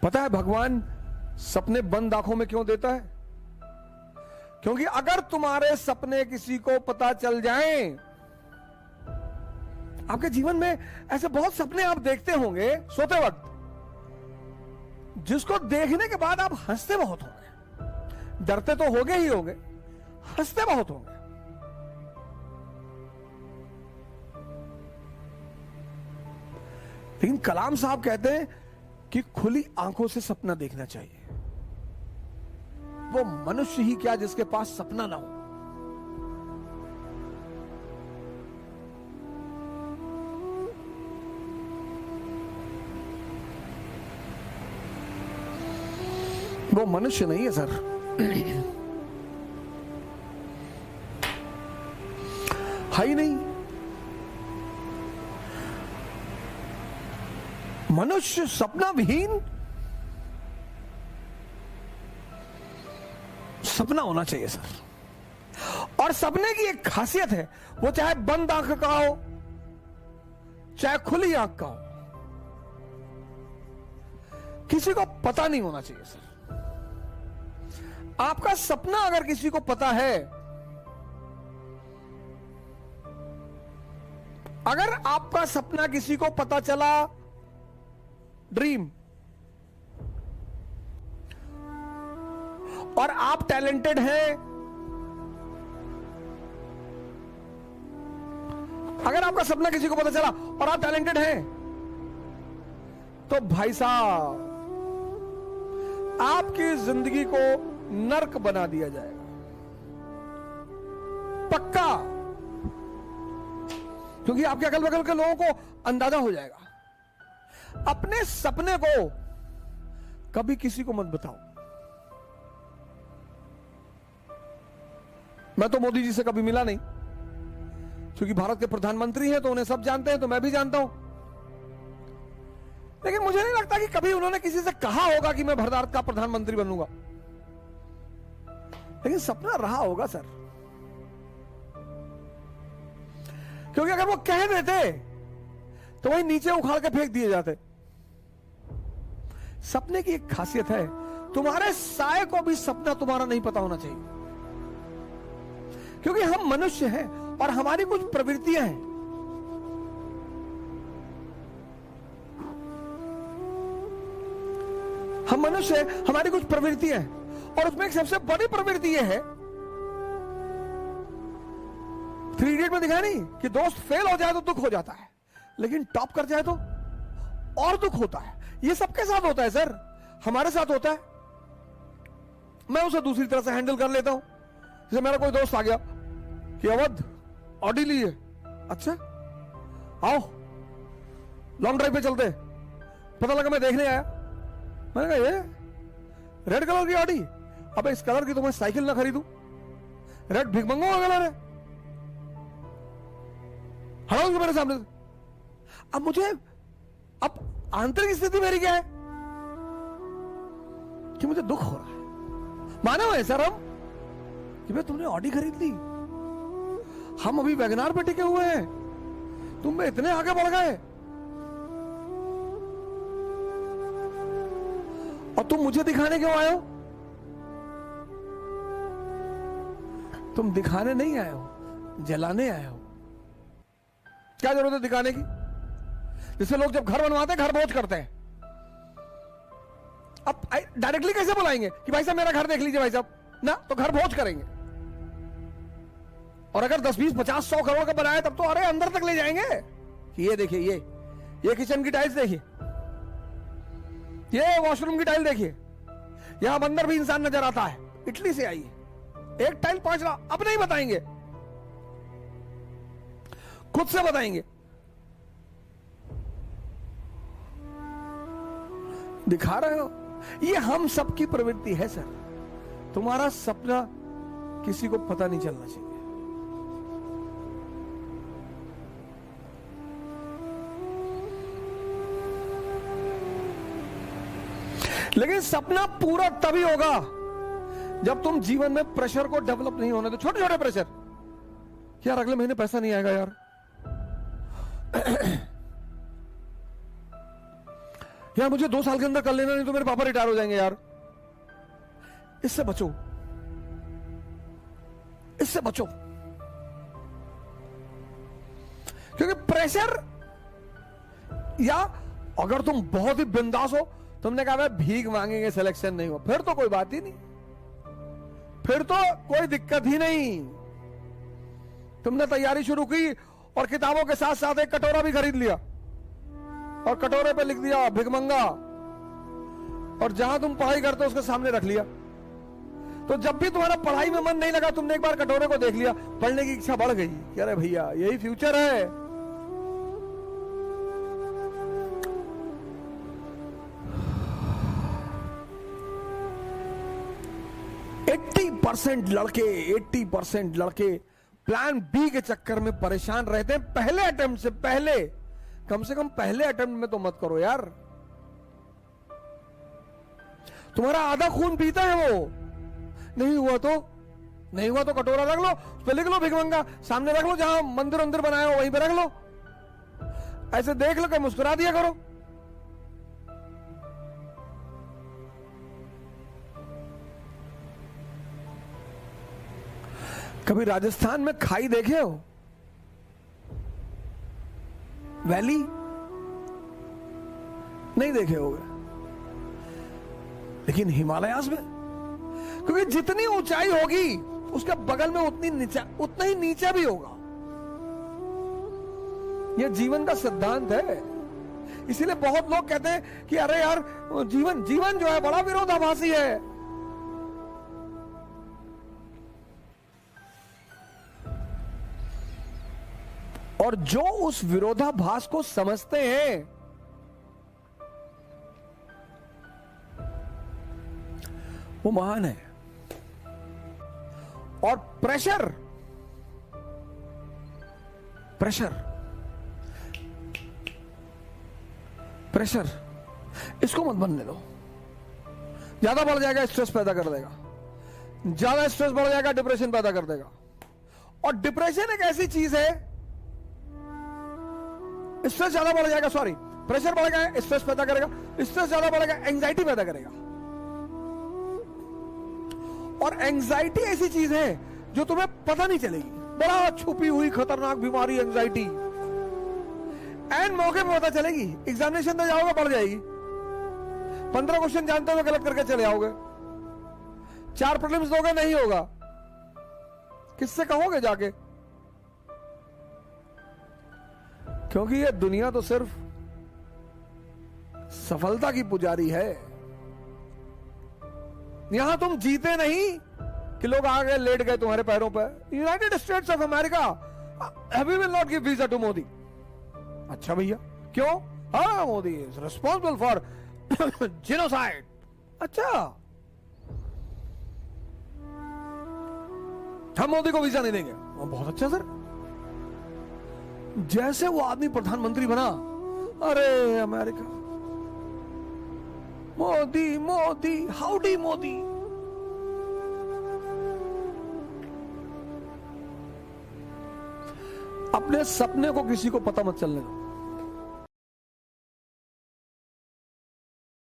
पता है भगवान सपने बंद आंखों में क्यों देता है? क्योंकि अगर तुम्हारे सपने किसी को पता चल जाएं, आपके जीवन में ऐसे बहुत सपने आप देखते होंगे सोते वक्त, जिसको देखने के बाद आप हंसते बहुत होंगे, डरते तो होंगे ही होंगे, हंसते बहुत होंगे। लेकिन कलाम साहब कहते हैं कि खुली आंखों से सपना देखना चाहिए। वो मनुष्य ही क्या जिसके पास सपना ना हो। वो मनुष्य नहीं है सर। है ही नहीं। मनुष्य सपना विहीन सपना होना चाहिए सर। और सपने की एक खासियत है, वो चाहे बंद आंख का हो चाहे खुली आंख का हो, किसी को पता नहीं होना चाहिए सर। आपका सपना अगर किसी को पता है, अगर आपका सपना किसी को पता चला, ड्रीम, और आप टैलेंटेड हैं, अगर आपका सपना किसी को पता चला और आप टैलेंटेड हैं, तो भाई साहब आपकी जिंदगी को नर्क बना दिया जाएगा, पक्का। क्योंकि आपके अगल बगल के लोगों को अंदाजा हो जाएगा। अपने सपने को कभी किसी को मत बताओ। मैं तो मोदी जी से कभी मिला नहीं, क्योंकि भारत के प्रधानमंत्री हैं तो उन्हें सब जानते हैं, तो मैं भी जानता हूं। लेकिन मुझे नहीं लगता कि कभी उन्होंने किसी से कहा होगा कि मैं भारत का प्रधानमंत्री बनूंगा। लेकिन सपना रहा होगा सर। क्योंकि अगर वो कह देते तो वही नीचे उखाड़ के फेंक दिए जाते। सपने की एक खासियत है, तुम्हारे साए को भी सपना तुम्हारा नहीं पता होना चाहिए। क्योंकि हम मनुष्य हैं और हमारी कुछ प्रवृत्तियां हैं। हम मनुष्य हैं, हमारी कुछ प्रवृत्तियां हैं, और उसमें एक सबसे बड़ी प्रवृत्ति यह है, 3 इडियट में दिखाया नहीं कि दोस्त फेल हो जाए तो दुख हो जाता है, लेकिन टॉप कर जाए तो और दुख होता है। ये सबके साथ होता है सर, हमारे साथ होता है। मैं उसे दूसरी तरह से हैंडल कर लेता हूं। जैसे मेरा कोई दोस्त आ गया कि अवध ऑडी ली है, अच्छा आओ लॉन्ग ड्राइव पे चलते। पता लगा मैं देखने आया, मैंने कहा ये रेड कलर की ऑडी, अब इस कलर की तो मैं साइकिल ना खरीदूं, रेड भिखमंगों का कलर है, हटाओ मेरे सामने। अब मुझे, अब आंतरिक स्थिति मेरी क्या है कि मुझे दुख हो रहा है। माने हुए सर हम कि भाई तुमने ऑडी खरीद ली, हम अभी वैगनार पे टिके हुए हैं, तुम में इतने आगे बढ़ गए और तुम मुझे दिखाने क्यों आए हो? तुम दिखाने नहीं आए हो, जलाने आए हो। क्या जरूरत है दिखाने की? जैसे लोग जब घर बनवाते हैं घर भोज करते हैं, अब डायरेक्टली कैसे बुलाएंगे कि भाई साहब मेरा घर देख लीजिए भाई साहब, ना तो घर भोज करेंगे। और अगर 10, 20, 50, 100 करोड़ का बनाया तब तो अरे अंदर तक ले जाएंगे कि ये देखिए, ये किचन की टाइल्स देखिए, ये वॉशरूम की टाइल देखिए, यहां अंदर भी इंसान नजर आता है, इटली से आई है, एक टाइल 5 लाख। अब नहीं बताएंगे, खुद से बताएंगे। दिखा रहे हो, ये हम सबकी प्रवृत्ति है सर। तुम्हारा सपना किसी को पता नहीं चलना चाहिए। लेकिन सपना पूरा तभी होगा जब तुम जीवन में प्रेशर को डेवलप नहीं होने दो। छोटे छोटे प्रेशर, यार अगले महीने पैसा नहीं आएगा यार, यार मुझे 2 साल के अंदर कर लेना, नहीं तो मेरे पापा रिटायर हो जाएंगे यार। इससे बचो, इससे बचो, क्योंकि प्रेशर, या अगर तुम बहुत ही बिंदास हो, तुमने कहा भीख मांगेंगे सिलेक्शन नहीं हो, फिर तो कोई बात ही नहीं, फिर तो कोई दिक्कत ही नहीं। तुमने तैयारी शुरू की और किताबों के साथ साथ एक कटोरा भी खरीद लिया और कटोरे पे लिख दिया भिखमंगा, और जहां तुम पढ़ाई करते हो उसके सामने रख लिया। तो जब भी तुम्हारा पढ़ाई में मन नहीं लगा, तुमने एक बार कटोरे को देख लिया, पढ़ने की इच्छा बढ़ गई कि अरे भैया यही फ्यूचर है। 80% लड़के प्लान बी के चक्कर में परेशान रहते हैं। पहले अटेम्प्ट से पहले, कम से कम पहले अटेम्प्ट में तो मत करो यार। तुम्हारा आधा खून पीता है वो, नहीं हुआ तो कटोरा रख लो, उस पर लिख लो भिखमंगा, सामने रख लो, जहां मंदिर बनाया हो वहीं पे रख लो, ऐसे देख लो कि मुस्कुरा दिया करो। कभी राजस्थान में खाई देखे हो? वैली नहीं देखे होगे, लेकिन हिमालयास में, क्योंकि जितनी ऊंचाई होगी उसके बगल में उतना ही नीचा भी होगा। यह जीवन का सिद्धांत है। इसीलिए बहुत लोग कहते हैं कि अरे यार जीवन जो है बड़ा विरोधाभासी है। और जो उस विरोधाभास को समझते हैं वो महान है। और प्रेशर इसको मत बनने दो। ज्यादा बढ़ जाएगा स्ट्रेस पैदा कर देगा, ज्यादा स्ट्रेस बढ़ जाएगा डिप्रेशन पैदा कर देगा। और डिप्रेशन एक ऐसी चीज है, स्ट्रेस ज्यादा बढ़ जाएगा, सॉरी प्रेशर बढ़ गया स्ट्रेस पैदा करेगा, स्ट्रेस ज्यादा बढ़ेगा एंजाइटी पैदा करेगा। और एंजाइटी ऐसी चीज है जो तुम्हें पता नहीं चलेगी, बड़ा छुपी हुई खतरनाक बीमारी एंजाइटी, एंड मौके पे पता चलेगी। एग्जामिनेशन में जाओगे बढ़ जाएगी, 15 क्वेश्चन जानते हो गलत करके चले आओगे, 4 प्रीलिम्स दोगे नहीं होगा, किससे कहोगे जाके? क्योंकि ये दुनिया तो सिर्फ सफलता की पुजारी है। यहां तुम जीते नहीं कि लोग आ गए लेट गए तुम्हारे पैरों पर। United States of America we will not give visa to Modi. अच्छा भैया क्यों? हाँ Modi is responsible for genocide. अच्छा हम मोदी को वीजा नहीं देंगे। बहुत अच्छा सर। जैसे वो आदमी प्रधानमंत्री बना, अरे अमेरिका मोदी मोदी हाउडी मोदी। अपने सपने को किसी को पता मत चलने दो।